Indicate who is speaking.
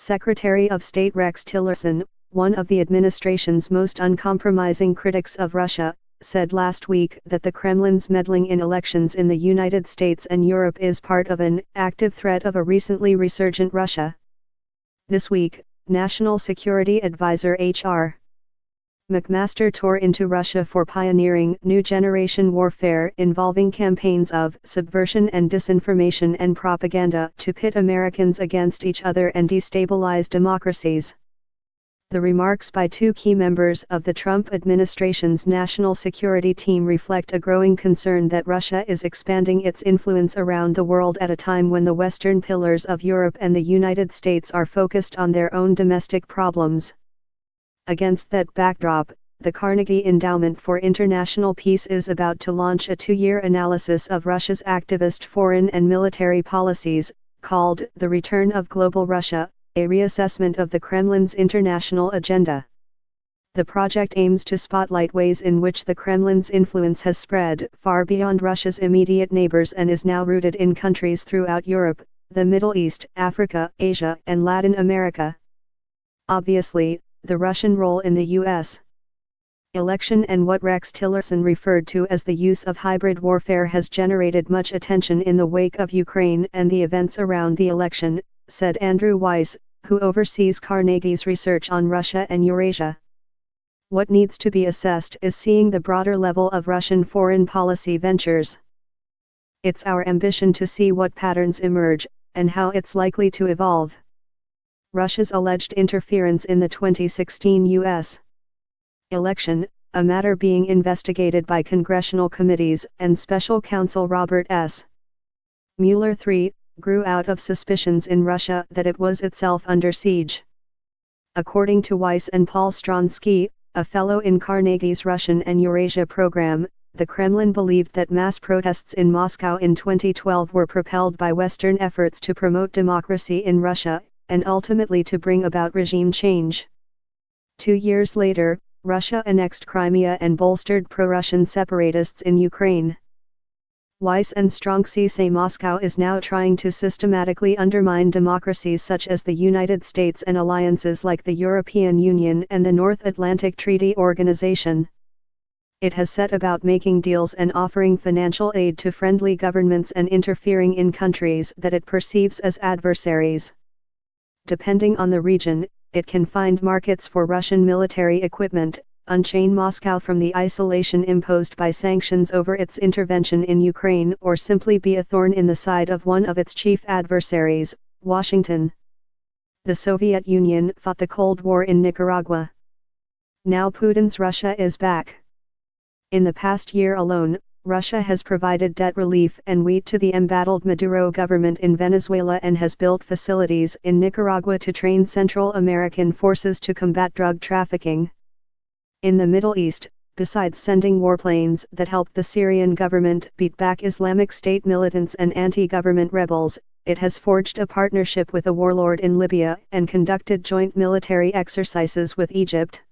Speaker 1: Secretary of State Rex Tillerson, one of the administration's most uncompromising critics of Russia, said last week that the Kremlin's meddling in elections in the United States and Europe is part of an active threat of a recently resurgent Russia. This week, National Security Advisor H.R. McMaster tore into Russia for pioneering new generation warfare involving campaigns of subversion and disinformation and propaganda to pit Americans against each other and destabilize democracies. The remarks by two key members of the Trump administration's national security team reflect a growing concern that Russia is expanding its influence around the world at a time when the Western pillars of Europe and the United States are focused on their own domestic problems. Against that backdrop, the Carnegie Endowment for International Peace is about to launch a 2-year analysis of Russia's activist foreign and military policies, called The Return of Global Russia, a reassessment of the Kremlin's international agenda. The project aims to spotlight ways in which the Kremlin's influence has spread far beyond Russia's immediate neighbors and is now rooted in countries throughout Europe, the Middle East, Africa, Asia, and Latin America. Obviously, the Russian role in the U.S. election and what Rex Tillerson referred to as the use of hybrid warfare has generated much attention in the wake of Ukraine and the events around the election, said Andrew Weiss, who oversees Carnegie's research on Russia and Eurasia. What needs to be assessed is seeing the broader level of Russian foreign policy ventures. It's our ambition to see what patterns emerge, and how it's likely to evolve. Russia's alleged interference in the 2016 U.S. election, a matter being investigated by congressional committees and special counsel Robert S. Mueller III, grew out of suspicions in Russia that it was itself under siege. According to Weiss and Paul Stronsky, a fellow in Carnegie's Russian and Eurasia program, the Kremlin believed that mass protests in Moscow in 2012 were propelled by Western efforts to promote democracy in Russia, and ultimately to bring about regime change. 2 years later, Russia annexed Crimea and bolstered pro-Russian separatists in Ukraine. Weiss and Stronsky say Moscow is now trying to systematically undermine democracies such as the United States and alliances like the European Union and the North Atlantic Treaty Organization. It has set about making deals and offering financial aid to friendly governments and interfering in countries that it perceives as adversaries. Depending on the region, it can find markets for Russian military equipment, unchain Moscow from the isolation imposed by sanctions over its intervention in Ukraine, or simply be a thorn in the side of one of its chief adversaries, Washington. The Soviet Union fought the Cold War in Nicaragua. Now Putin's Russia is back. In the past year alone, Russia has provided debt relief and wheat to the embattled Maduro government in Venezuela and has built facilities in Nicaragua to train Central American forces to combat drug trafficking. In the Middle East, besides sending warplanes that helped the Syrian government beat back Islamic State militants and anti-government rebels, it has forged a partnership with a warlord in Libya and conducted joint military exercises with Egypt.